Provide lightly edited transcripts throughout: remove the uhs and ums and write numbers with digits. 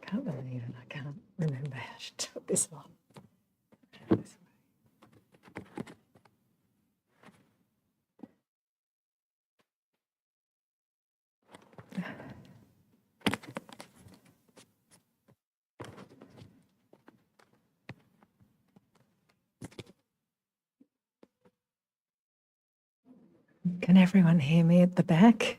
Can't believe it. I can't remember how she took this on. Can everyone hear me at the back?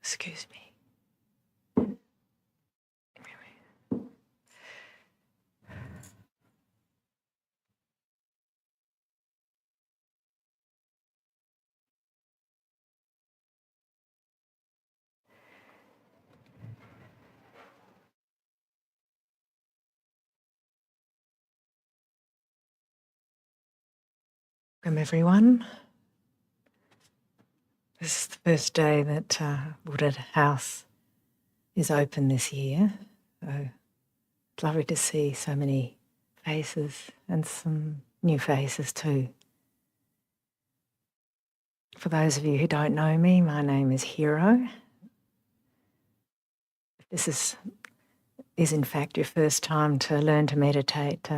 Excuse me. Welcome everyone. This is the first day that Buddha House is open this year. So it's lovely to see so many faces and some new faces too. For those of you who don't know me, my name is Hiro. If this is in fact your first time to learn to meditate,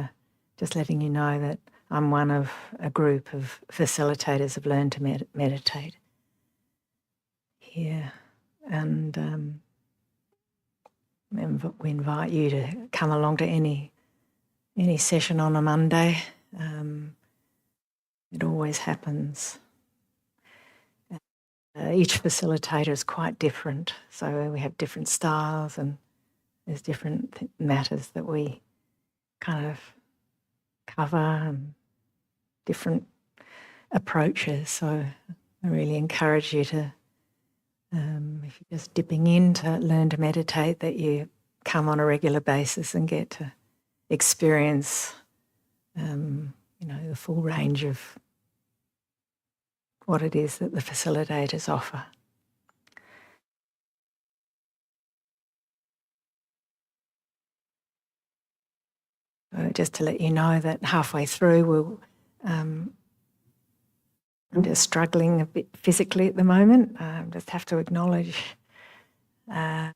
just letting you know that I'm one of a group of facilitators of Learn to Meditate here, and we invite you to come along to any session on a Monday. It always happens. Each facilitator is quite different, so we have different styles and there's different matters that we kind of cover and different approaches. So I really encourage you to, if you're just dipping in to Learn to Meditate, that you come on a regular basis and get to experience, the full range of what it is that the facilitators offer. So just to let you know that halfway through I'm just struggling a bit physically at the moment. Just have to acknowledge in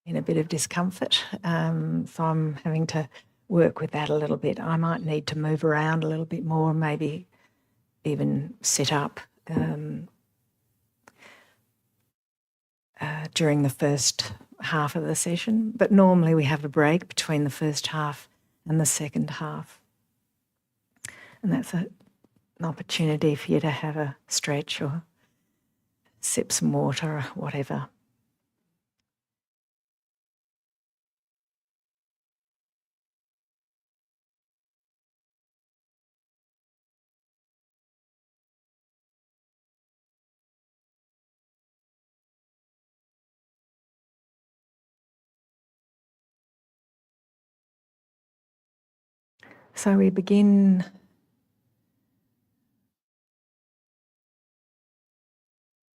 a bit of discomfort. So I'm having to work with that a little bit. I might need to move around a little bit more, maybe even sit up during the first half of the session. But normally we have a break between the first half and the second half. And that's an opportunity for you to have a stretch or sip some water or whatever. So we begin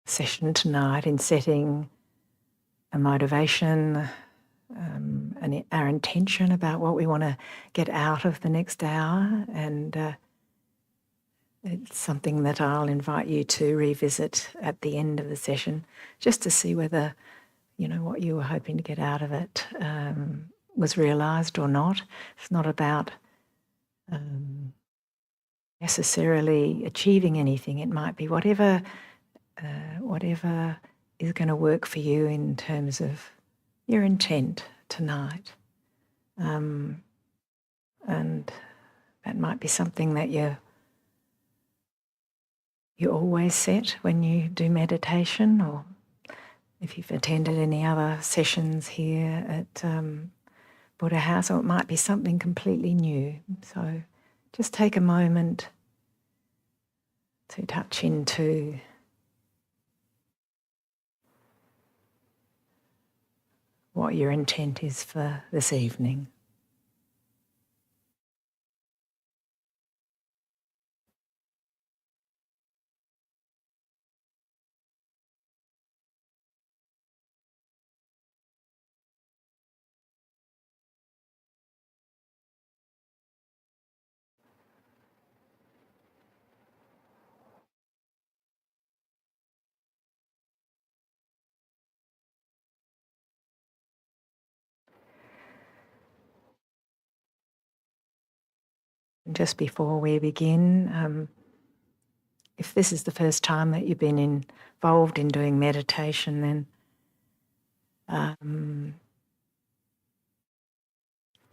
session tonight in setting a motivation and our intention about what we want to get out of the next hour, and it's something that I'll invite you to revisit at the end of the session, just to see whether what you were hoping to get out of it was realised or not. It's not about necessarily achieving anything. It might be whatever is going to work for you in terms of your intent tonight. And that might be something that you always set when you do meditation, or if you've attended any other sessions here at Buddha House, or it might be something completely new. So just take a moment to touch into what your intent is for this evening. And just before we begin, if this is the first time that you've been involved in doing meditation, then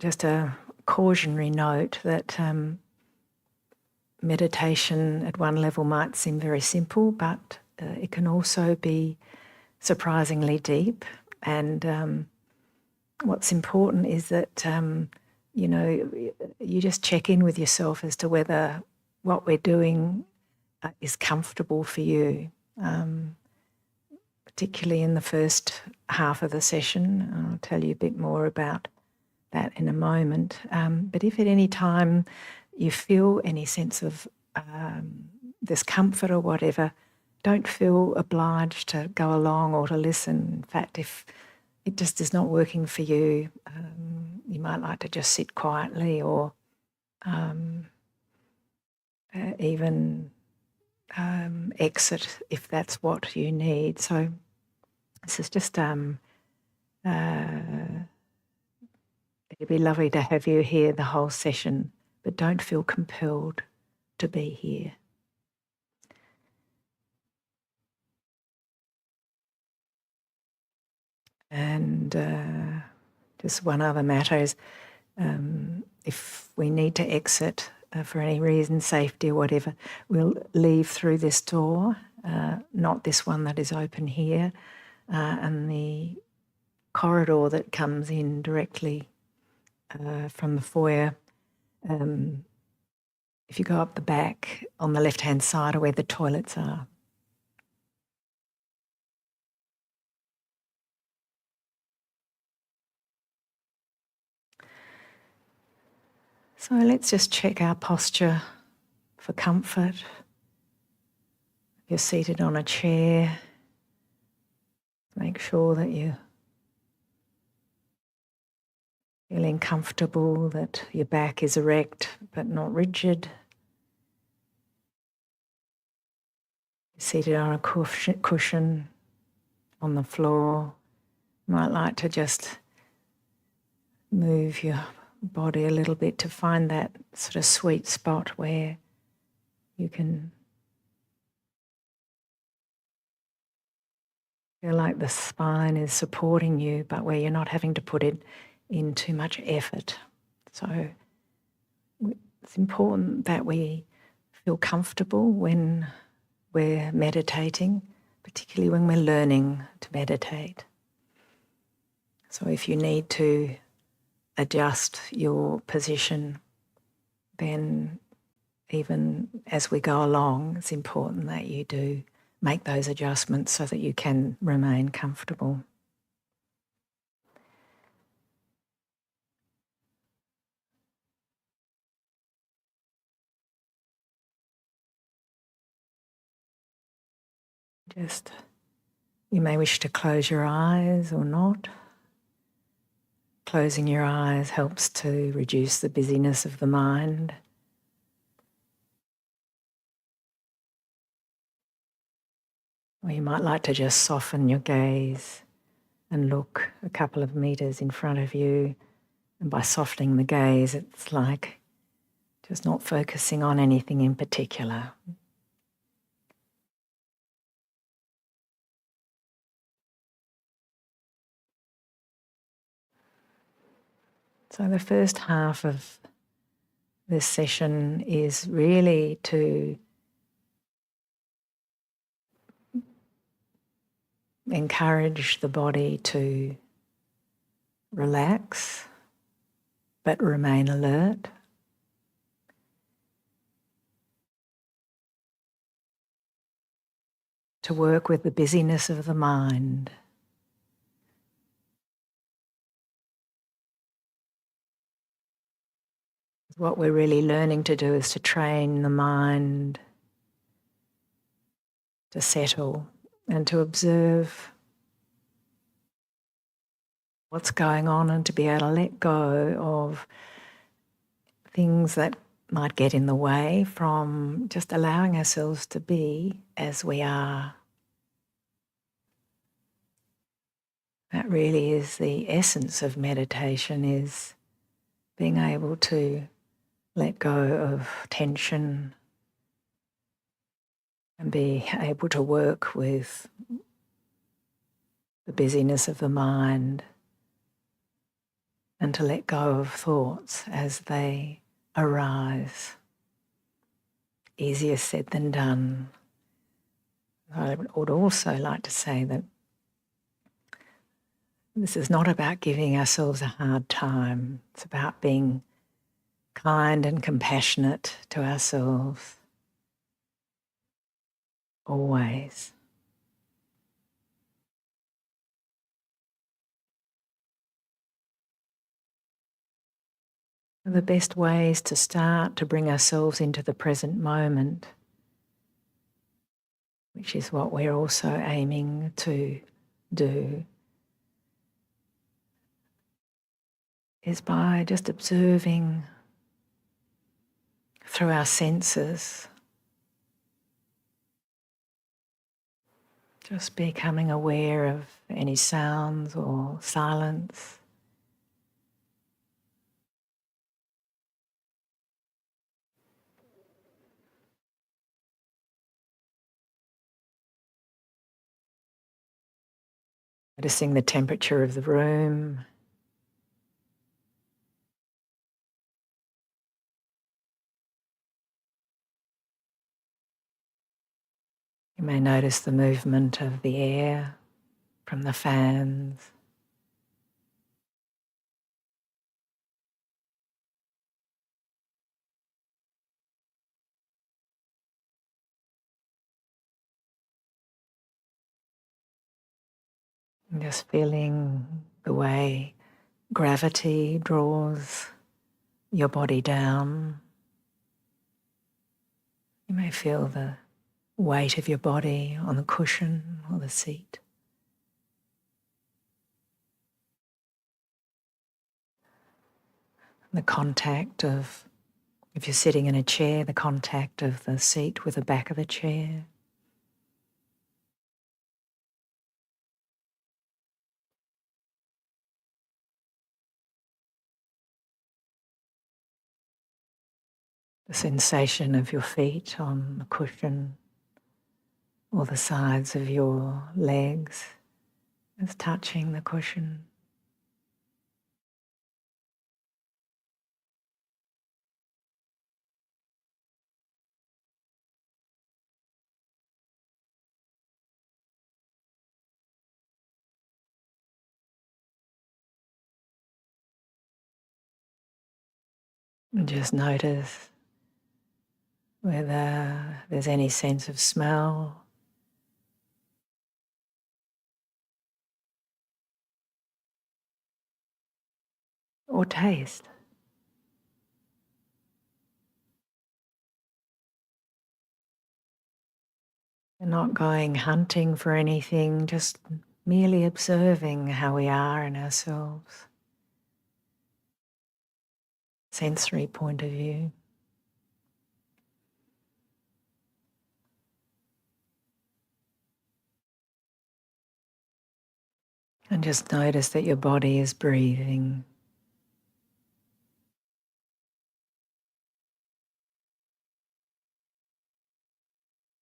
just a cautionary note that meditation at one level might seem very simple, but it can also be surprisingly deep. And what's important is that, you just check in with yourself as to whether what we're doing is comfortable for you, particularly in the first half of the session. I'll tell you a bit more about that in a moment. But if at any time you feel any sense of discomfort or whatever, don't feel obliged to go along or to listen. In fact, if it just is not working for you, you might like to just sit quietly or even exit if that's what you need. So this is just it'd be lovely to have you here the whole session, but don't feel compelled to be here. And just one other matter is if we need to exit for any reason, safety or whatever, we'll leave through this door, not this one that is open here, and the corridor that comes in directly from the foyer. If you go up the back on the left-hand side are where the toilets are. So let's just check our posture for comfort. If you're seated on a chair, make sure that you're feeling comfortable, that your back is erect but not rigid. You're seated on a cushion on the floor. You might like to just move your body a little bit to find that sort of sweet spot where you can feel like the spine is supporting you, but where you're not having to put it in too much effort. So it's important that we feel comfortable when we're meditating, particularly when we're learning to meditate. So if you need to adjust your position, then even as we go along, it's important that you do make those adjustments so that you can remain comfortable. Just, you may wish to close your eyes or not. Closing your eyes helps to reduce the busyness of the mind. Or you might like to just soften your gaze and look a couple of meters in front of you. And by softening the gaze, it's like just not focusing on anything in particular. So the first half of this session is really to encourage the body to relax but remain alert. To work with the busyness of the mind. What we're really learning to do is to train the mind to settle and to observe what's going on and to be able to let go of things that might get in the way from just allowing ourselves to be as we are. That really is the essence of meditation, is being able to let go of tension and be able to work with the busyness of the mind and to let go of thoughts as they arise. Easier said than done. I would also like to say that this is not about giving ourselves a hard time. It's about being kind and compassionate to ourselves, always. The best ways to start to bring ourselves into the present moment, which is what we're also aiming to do, is by just observing through our senses, just becoming aware of any sounds or silence. Noticing the temperature of the room. You may notice the movement of the air from the fans. And just feeling the way gravity draws your body down. You may feel the weight of your body on the cushion or the seat. The contact of, if you're sitting in a chair, the contact of the seat with the back of the chair. The sensation of your feet on the cushion or the sides of your legs is touching the cushion. And just notice whether there's any sense of smell or taste. We're not going hunting for anything, just merely observing how we are in ourselves. Sensory point of view. And just notice that your body is breathing.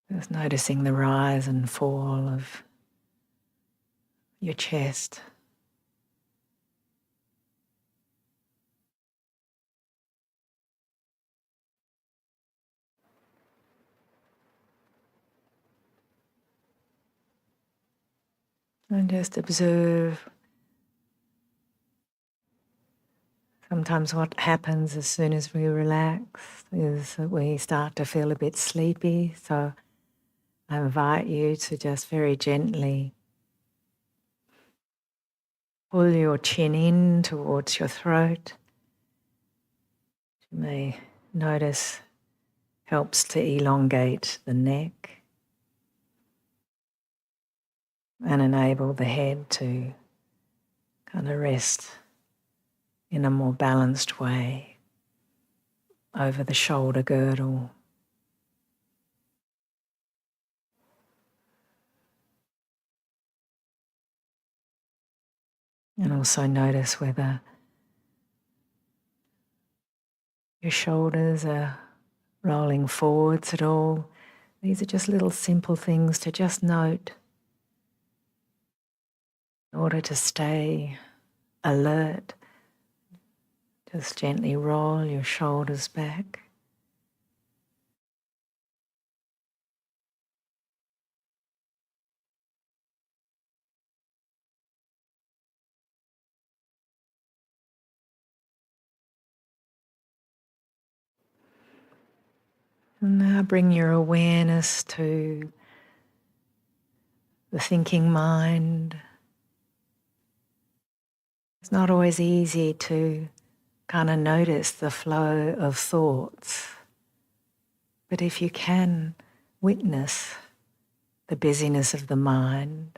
Just noticing the rise and fall of your chest. And just observe. Sometimes what happens as soon as we relax is that we start to feel a bit sleepy. So I invite you to just very gently pull your chin in towards your throat. You may notice helps to elongate the neck and enable the head to kind of rest in a more balanced way over the shoulder girdle. And also notice whether your shoulders are rolling forwards at all. These are just little simple things to just note in order to stay alert. Just gently roll your shoulders back. And now bring your awareness to the thinking mind. It's not always easy to kind of notice the flow of thoughts, but if you can witness the busyness of the mind,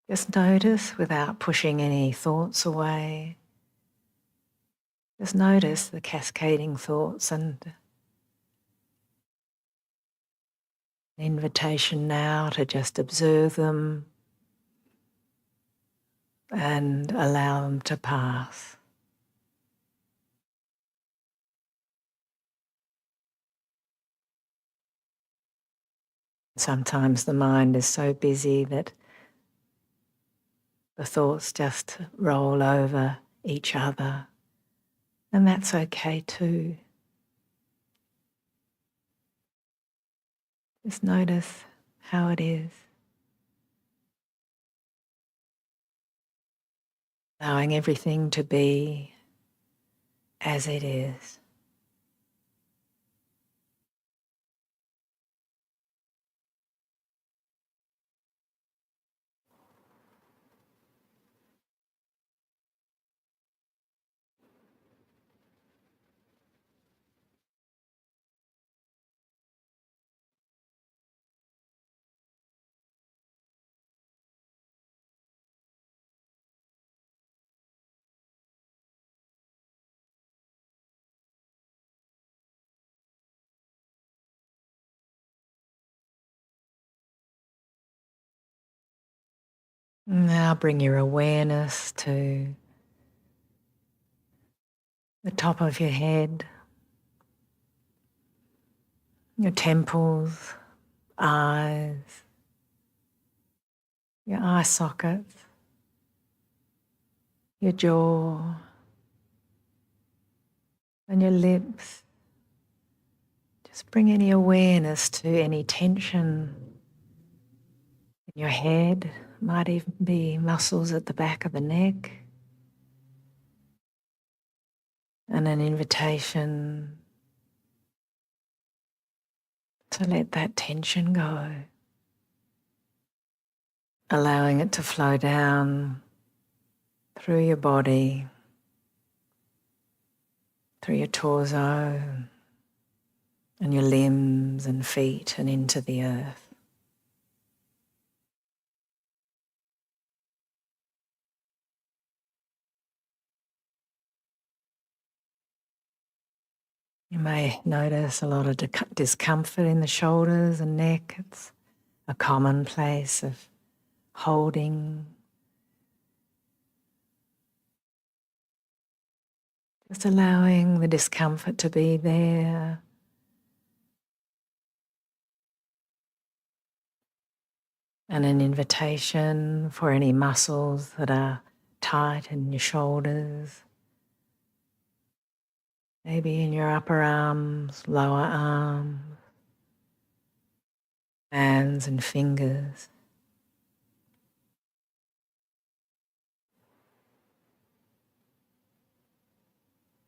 just notice without pushing any thoughts away. Just notice the cascading thoughts, and an invitation now to just observe them and allow them to pass. Sometimes the mind is so busy that the thoughts just roll over each other, and that's okay too. Just notice how it is. Allowing everything to be as it is. Now bring your awareness to the top of your head, your temples, eyes, your eye sockets, your jaw, and your lips. Just bring any awareness to any tension in your head. Might even be muscles at the back of the neck. And an invitation to let that tension go. Allowing it to flow down through your body, through your torso and your limbs and feet and into the earth. You may notice a lot of discomfort in the shoulders and neck. It's a common place of holding. Just allowing the discomfort to be there. And an invitation for any muscles that are tight in your shoulders, maybe in your upper arms, lower arms, hands and fingers.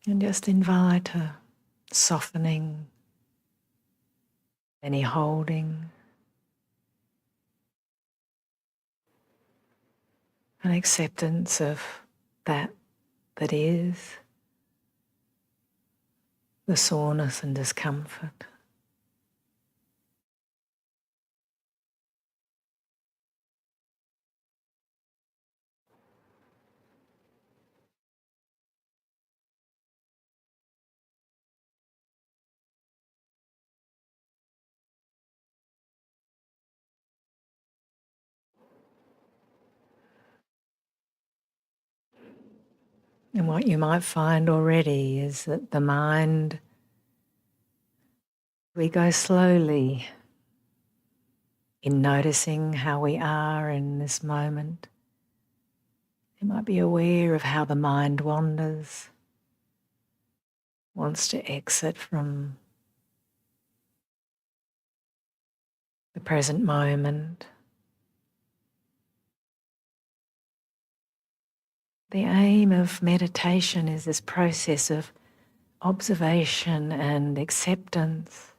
And just invite a softening, any holding, an acceptance of that is. the soreness and discomfort. And what you might find already is that the mind, we go slowly in noticing how we are in this moment. You might be aware of how the mind wanders, wants to exit from the present moment. The aim of meditation is this process of observation and acceptance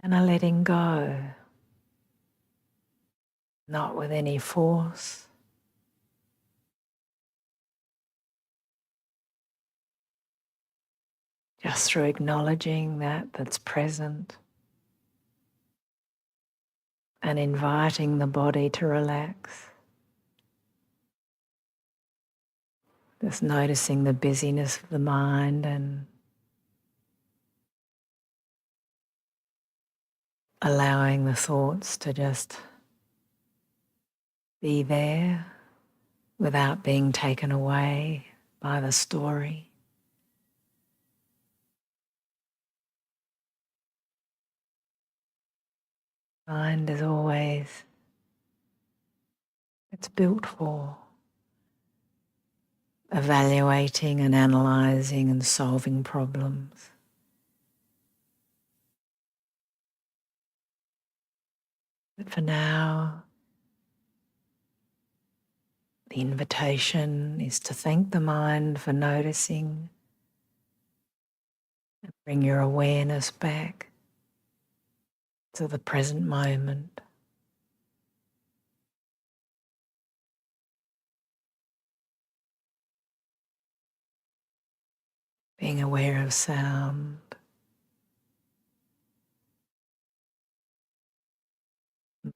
and a letting go, not with any force. Just through acknowledging that that's present and inviting the body to relax. Just noticing the busyness of the mind and allowing the thoughts to just be there without being taken away by the story. Mind is always, it's built for evaluating and analysing and solving problems. But for now, the invitation is to thank the mind for noticing and bring your awareness back to the present moment. Being aware of sound,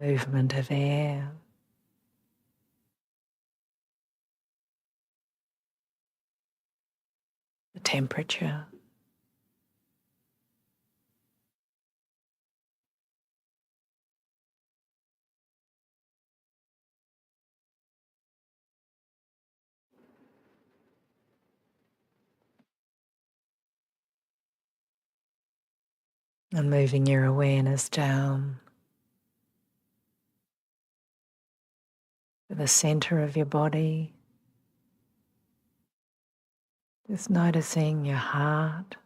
movement of air, the temperature. And moving your awareness down to the center of your body. Just noticing your heart.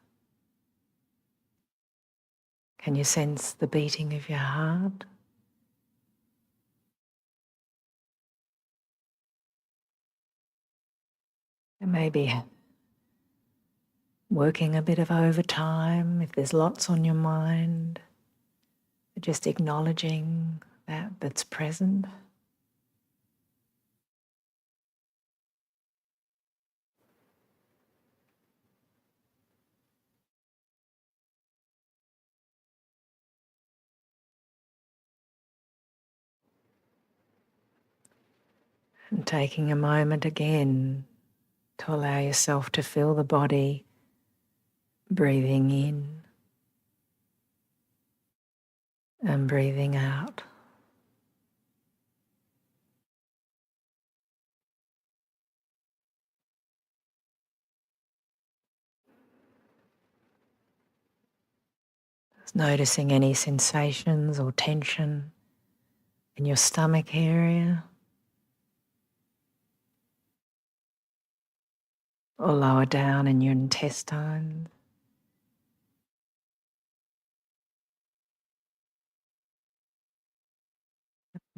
Can you sense the beating of your heart? And maybe working a bit of overtime if there's lots on your mind. Just acknowledging that that's present. And taking a moment again to allow yourself to feel the body breathing in and breathing out. Just noticing any sensations or tension in your stomach area or lower down in your intestines.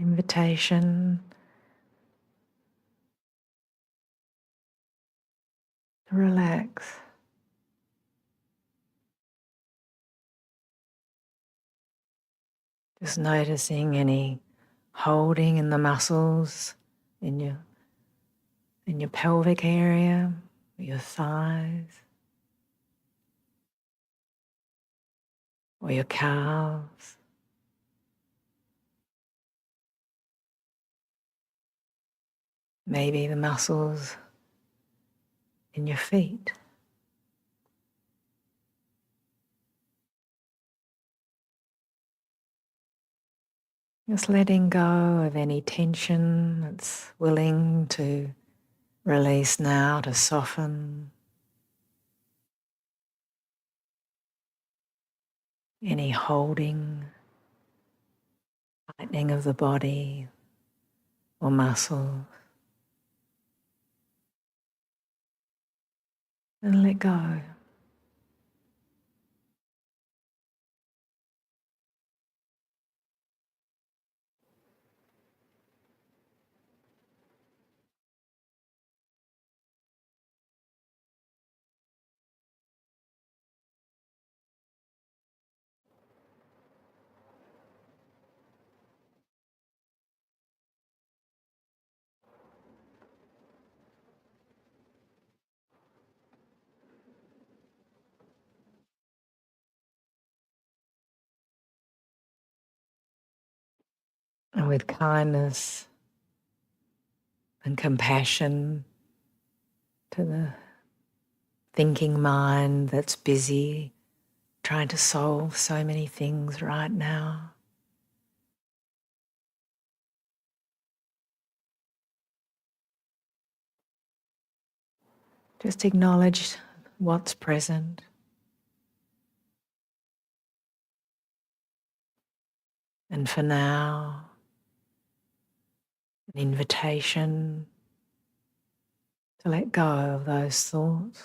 Invitation to relax. Just noticing any holding in the muscles in your pelvic area, your thighs. or your calves. Maybe the muscles in your feet. Just letting go of any tension that's willing to release now, to soften. Any holding, tightening of the body or muscles. And let go. And with kindness and compassion to the thinking mind that's busy trying to solve so many things right now. Just acknowledge what's present. And for now, an invitation to let go of those thoughts.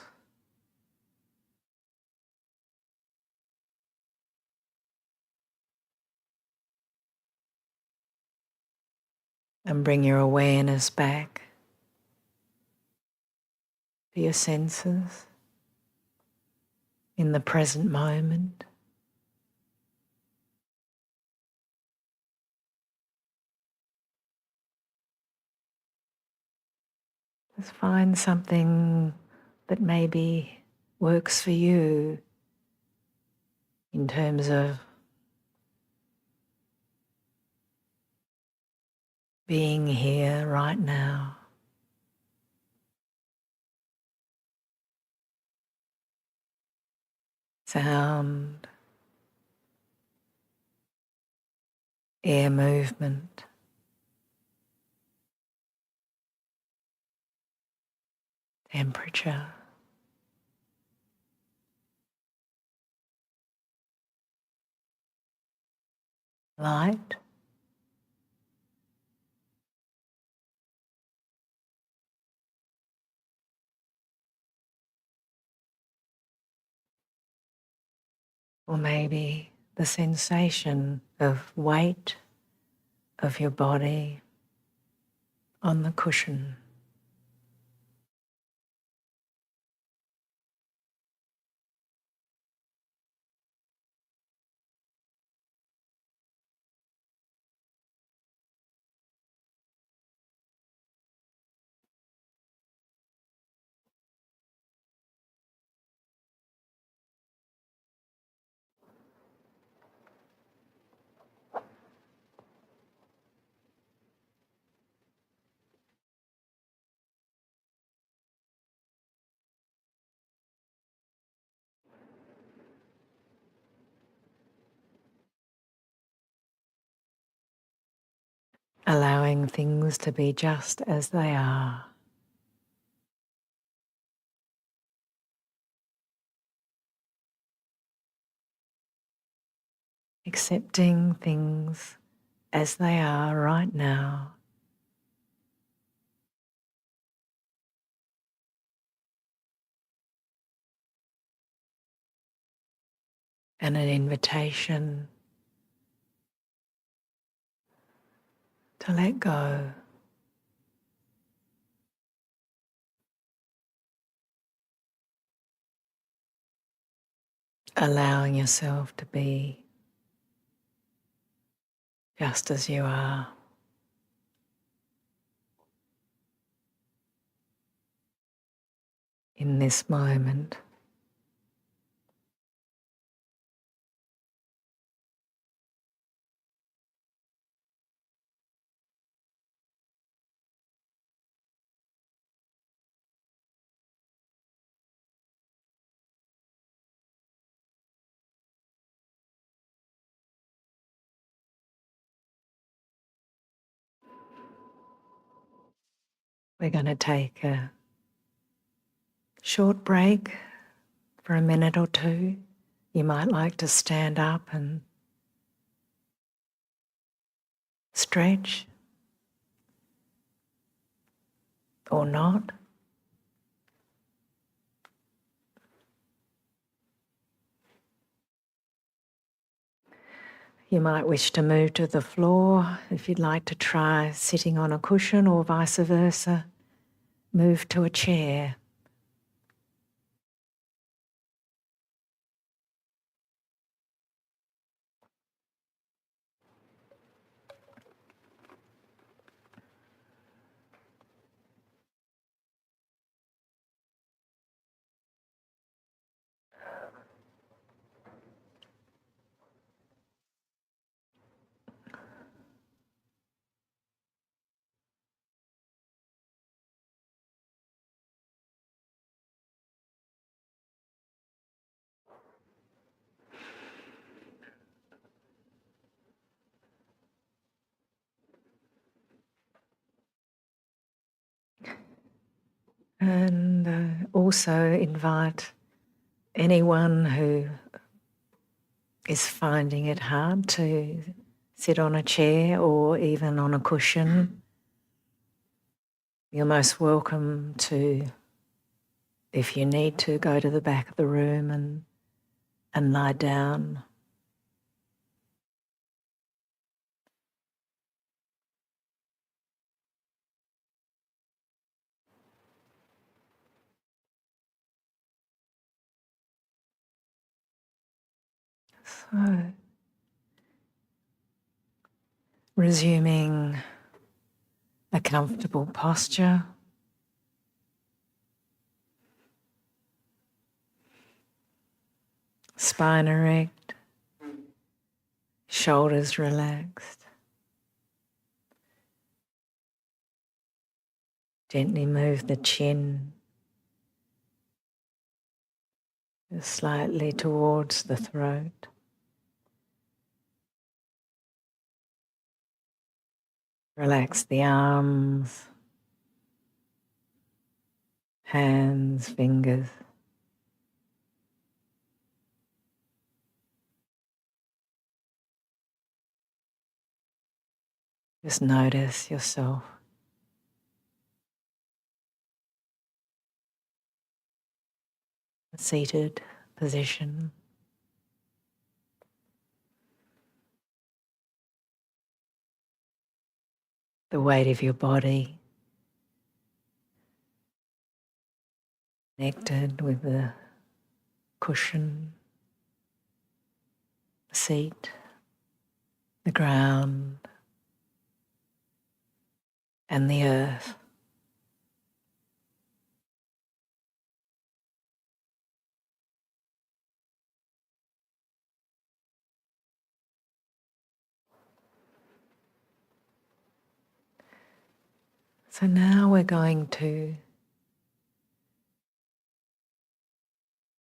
And bring your awareness back to your senses in the present moment. Just find something that maybe works for you in terms of being here right now. Sound, air movement, temperature, light, or maybe the sensation of weight of your body on the cushion. Allowing things to be just as they are. Accepting things as they are right now. And an invitation to let go. Allowing yourself to be just as you are. In this moment. We're going to take a short break for a minute or two. You might like to stand up and stretch or not. You might wish to move to the floor if you'd like to try sitting on a cushion, or vice versa, move to a chair. And also invite anyone who is finding it hard to sit on a chair or even on a cushion. You're most welcome to, if you need to, go to the back of the room and lie down. So, resuming a comfortable posture. Spine erect, shoulders relaxed. Gently move the chin slightly towards the throat. Relax the arms, hands, fingers. Just notice yourself. Seated position. The weight of your body connected with the cushion, the seat, the ground, and the earth. So now we're going to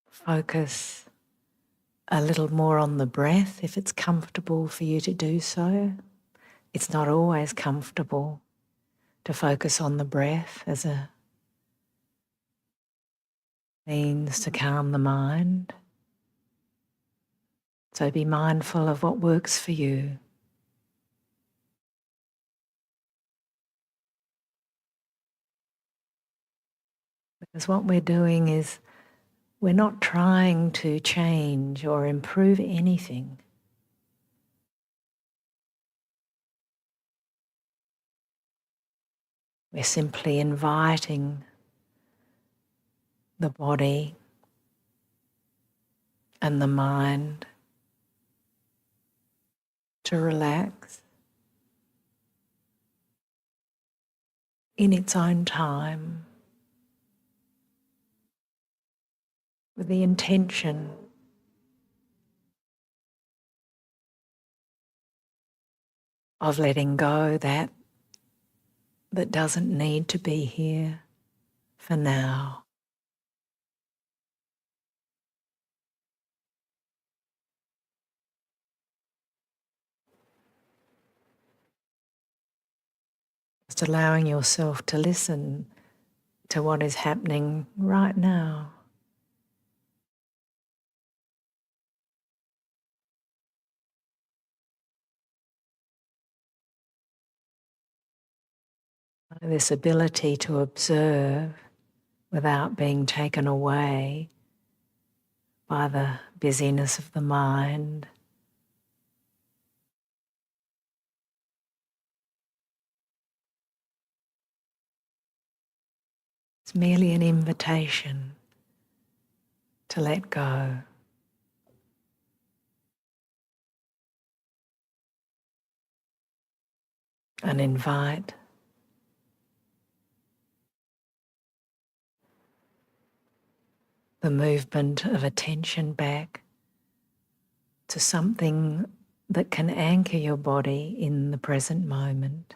focus a little more on the breath, if it's comfortable for you to do so. It's not always comfortable to focus on the breath as a means to calm the mind. So be mindful of what works for you. Because what we're doing is we're not trying to change or improve anything. We're simply inviting the body and the mind to relax in its own time, with the intention of letting go that doesn't need to be here for now. Just allowing yourself to listen to what is happening right now. This ability to observe without being taken away by the busyness of the mind. It's merely an invitation to let go. And invite the movement of attention back to something that can anchor your body in the present moment.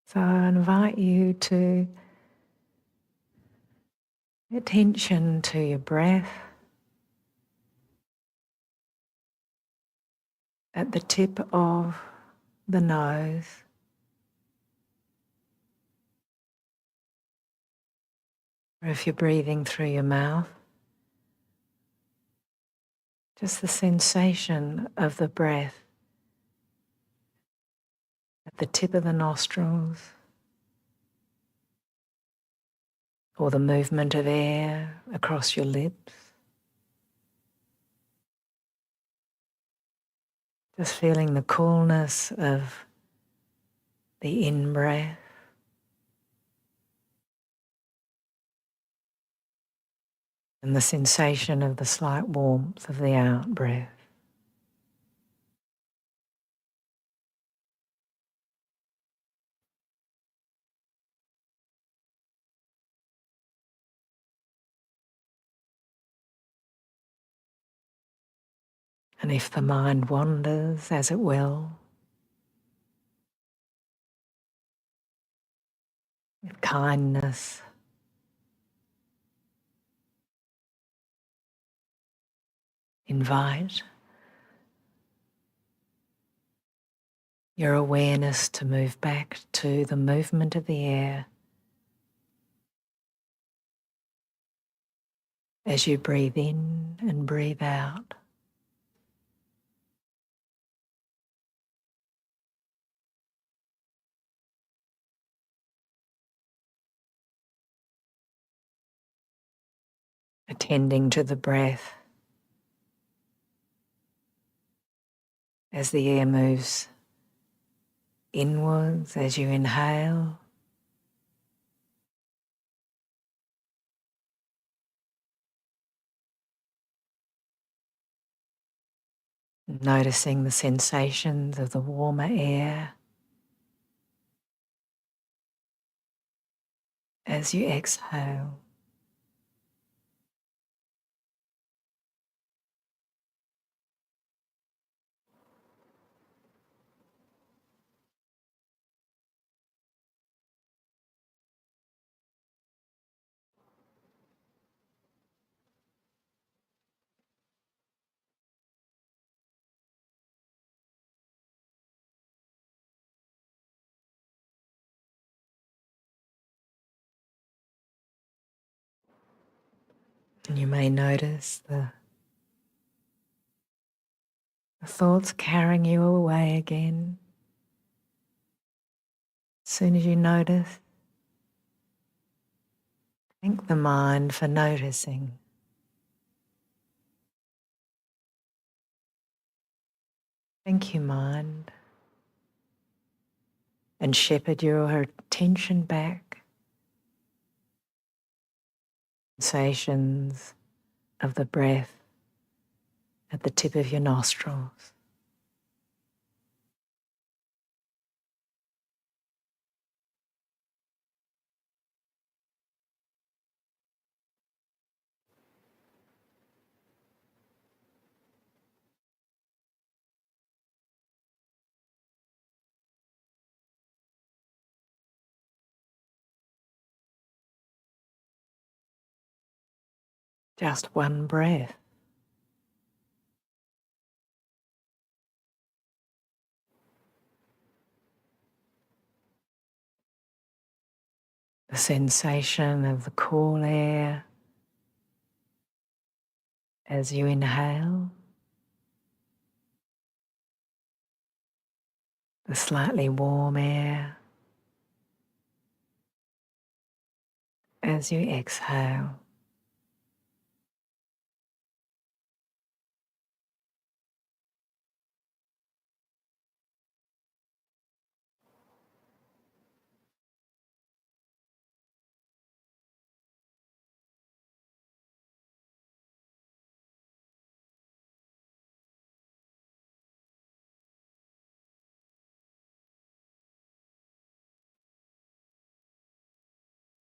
So I invite you to pay attention to your breath at the tip of the nose, or if you're breathing through your mouth, just the sensation of the breath at the tip of the nostrils, or the movement of air across your lips. Just feeling the coolness of the in-breath and the sensation of the slight warmth of the out-breath. And if the mind wanders, as it will, with kindness, invite your awareness to move back to the movement of the air as you breathe in and breathe out. Attending to the breath as the air moves inwards as you inhale, noticing the sensations of the warmer air as you exhale. And you may notice the thoughts carrying you away again. As soon as you notice, thank the mind for noticing. Thank you, mind. And shepherd your attention back. Sensations of the breath at the tip of your nostrils. just one breath. The sensation of the cool air as you inhale, the slightly warm air as you exhale.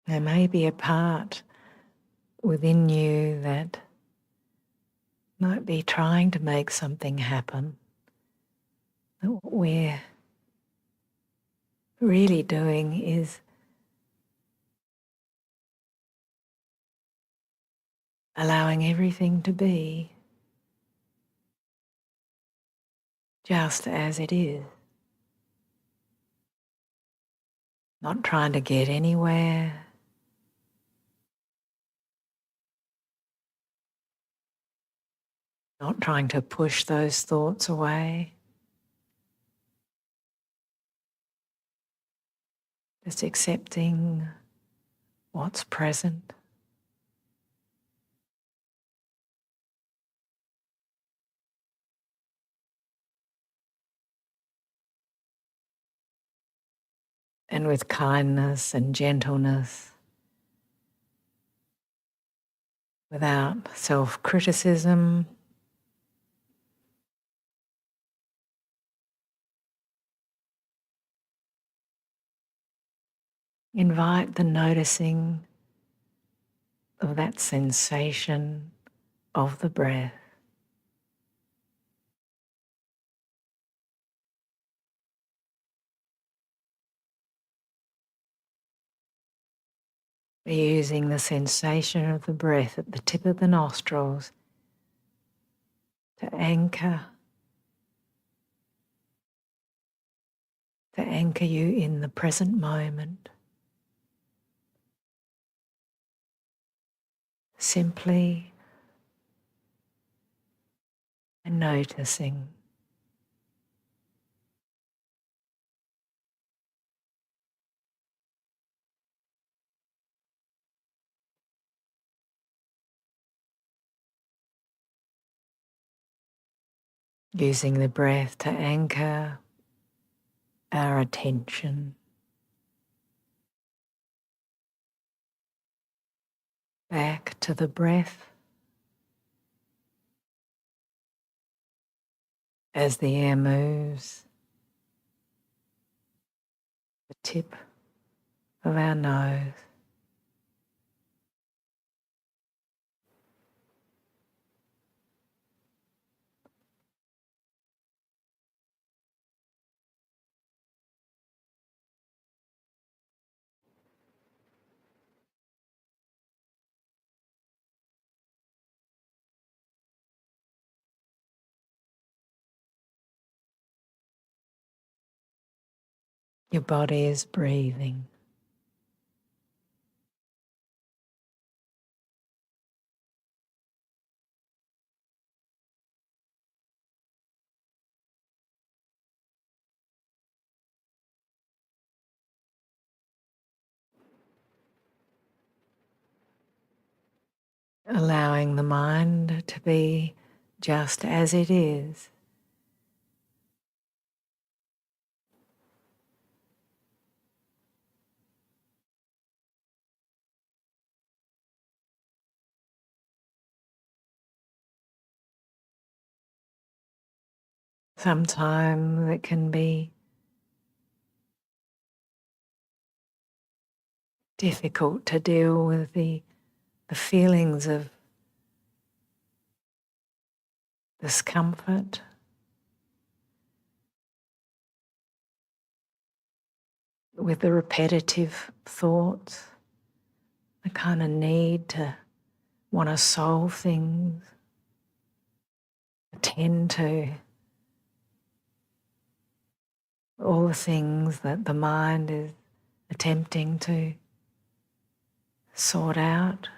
There may be a part within you that might be trying to make something happen. That what we're really doing is allowing everything to be just as it is. Not trying to get anywhere. Not trying to push those thoughts away. Just accepting what's present. And with kindness and gentleness, without self-criticism, invite the noticing of that sensation of the breath. Using the sensation of the breath at the tip of the nostrils to anchor you in the present moment. Simply and noticing. Using the breath to anchor our attention back to the breath as the air moves the tip of our nose. Your body is breathing. Allowing the mind to be just as it is. Sometimes it can be difficult to deal with the feelings of discomfort, with the repetitive thoughts, the kind of need to want to solve things, attend to all the things that the mind is attempting to sort out.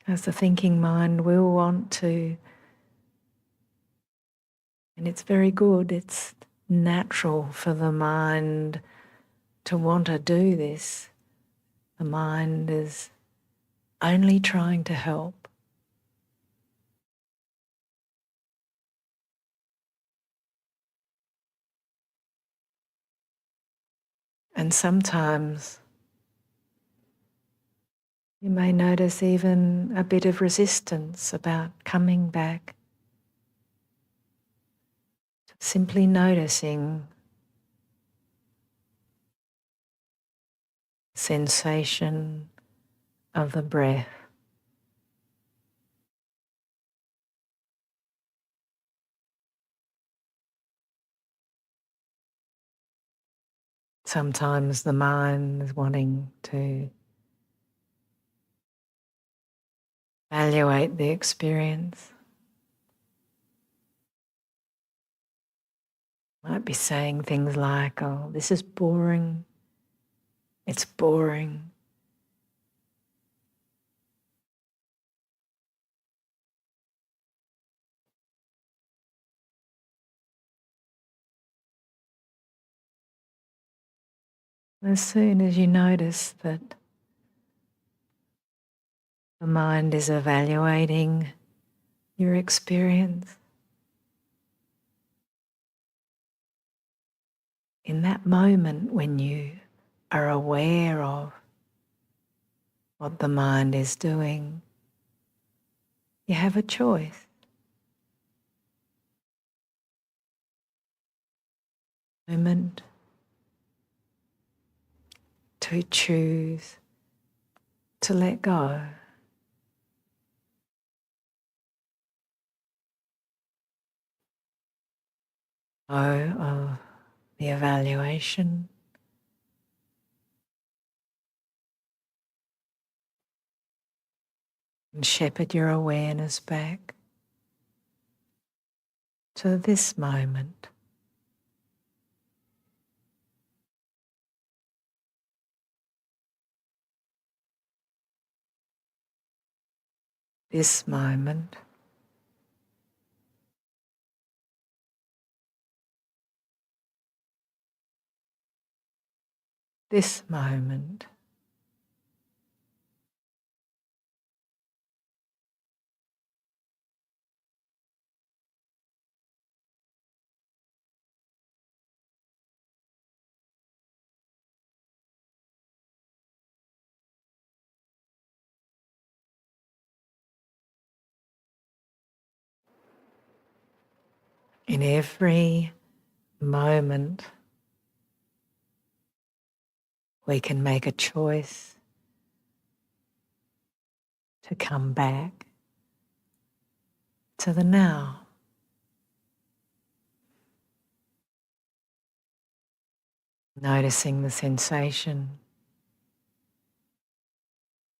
As the thinking mind will want to, and it's very good, it's natural for the mind to want to do this. The mind is only trying to help. And sometimes you may notice even a bit of resistance about coming back, simply noticing sensation of the breath. Sometimes the mind is wanting to evaluate the experience. Might be saying things like, oh, this is boring. It's boring. As soon as you notice that the mind is evaluating your experience, in that moment when you are aware of what the mind is doing, you have a choice. Moment to choose to let go. Of the evaluation, and shepherd your awareness back to this moment. This moment. This moment. In every moment, we can make a choice to come back to the now. Noticing the sensation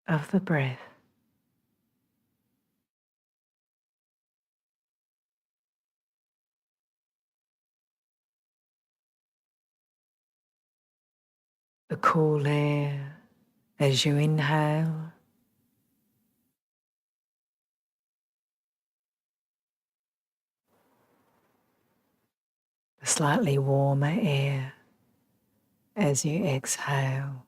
of the breath. The cool air as you inhale. The slightly warmer air as you exhale.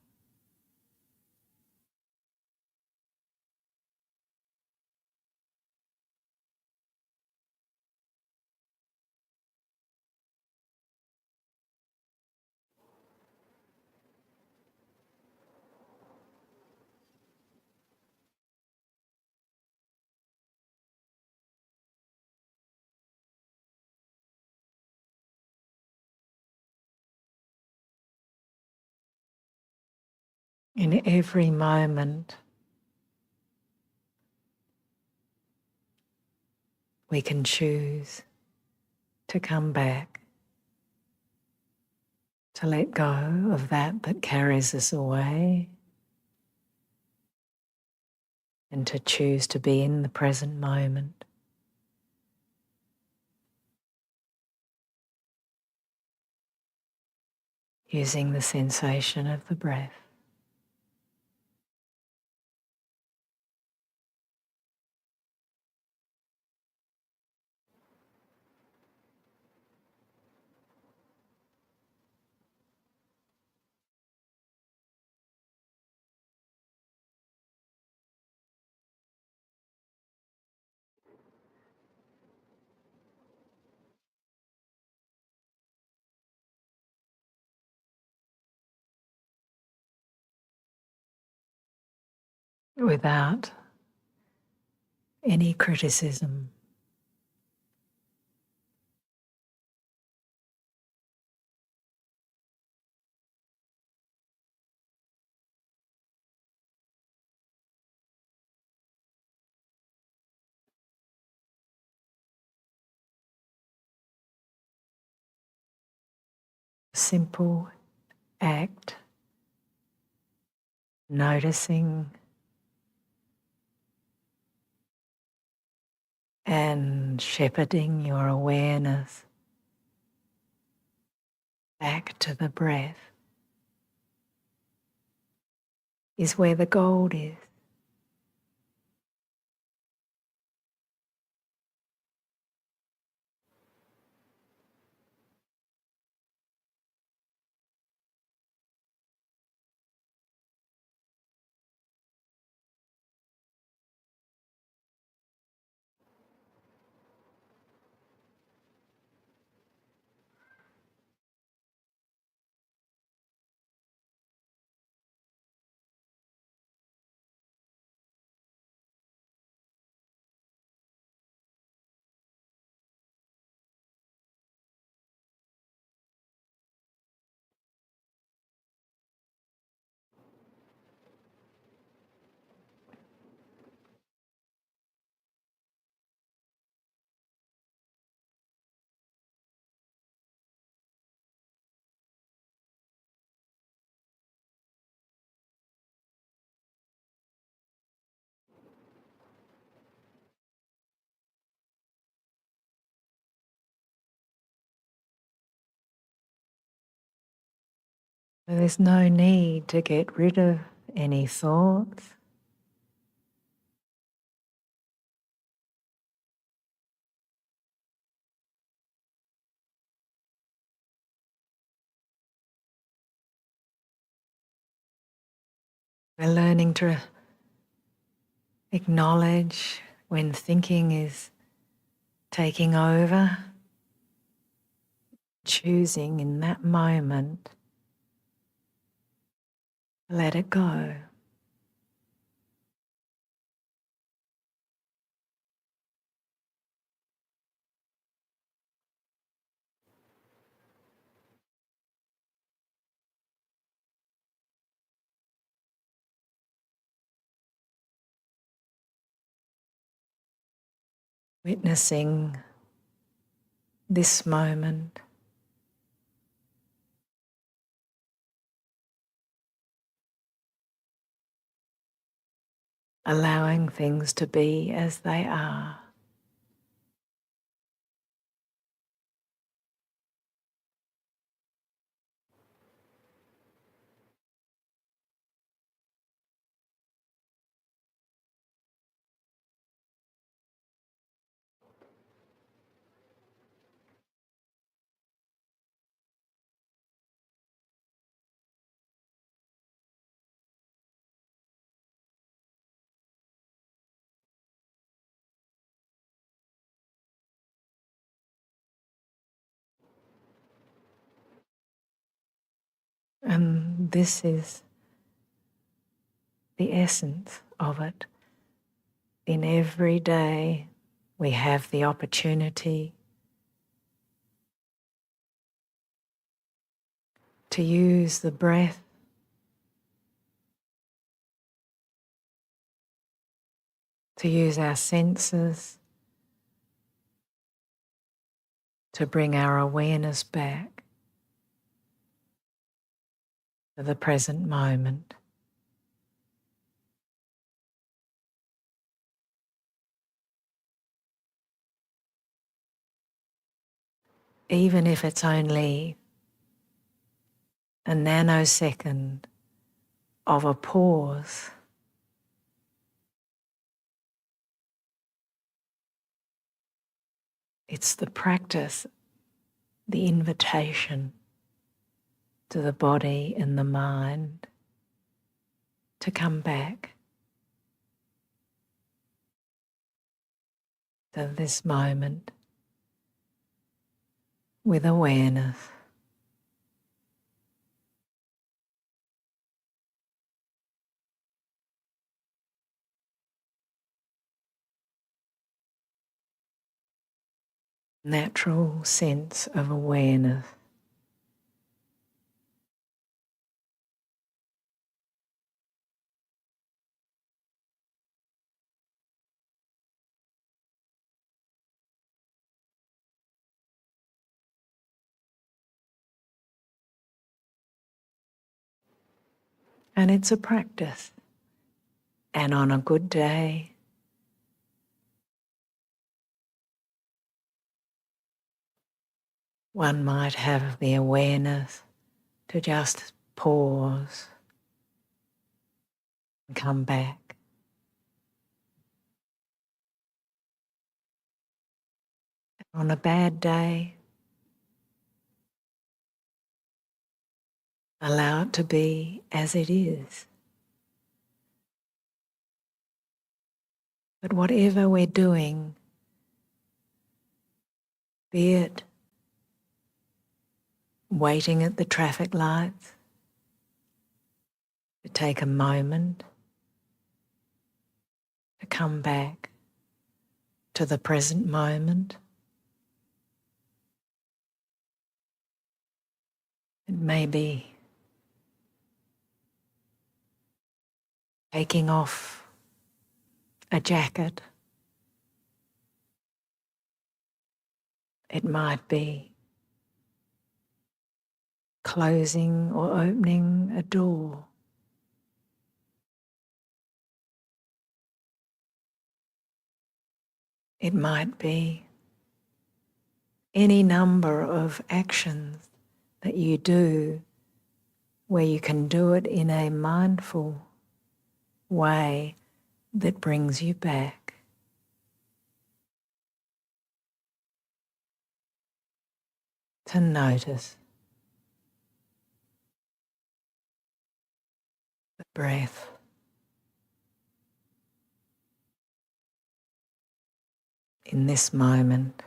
In every moment, we can choose to come back, to let go of that carries us away, and to choose to be in the present moment. Using the sensation of the breath. Without any criticism. Simple act, noticing and shepherding your awareness back to the breath is where the gold is. There's no need to get rid of any thoughts. We're learning to acknowledge when thinking is taking over, choosing in that moment to let it go. Witnessing this moment, allowing things to be as they are. And this is the essence of it. In every day, we have the opportunity to use the breath to use our senses to bring our awareness back to the present moment. Even if it's only a nanosecond of a pause, it's the practice, the invitation to the body and the mind to come back to this moment with awareness. Natural sense of awareness. And it's a practice. And on a good day, one might have the awareness to just pause and come back. On a bad day, allow it to be as it is. But whatever we're doing, be it waiting at the traffic lights, to take a moment to come back to the present moment. It may be taking off a jacket. It might be closing or opening a door. It might be any number of actions that you do where you can do it in a mindful way that brings you back. To notice the breath. In this moment.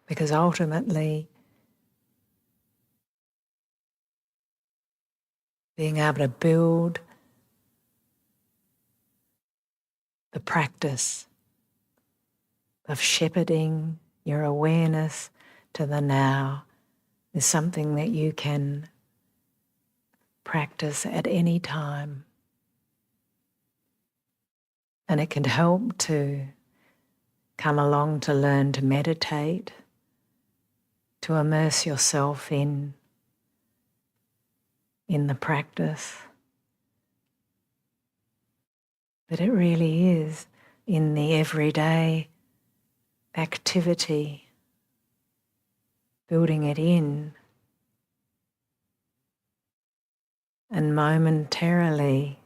Because ultimately, being able to build the practice of shepherding your awareness to the now is something that you can practice at any time. And it can help to come along to learn to meditate, to immerse yourself in the practice. But it really is in the everyday activity, building it in, and momentarily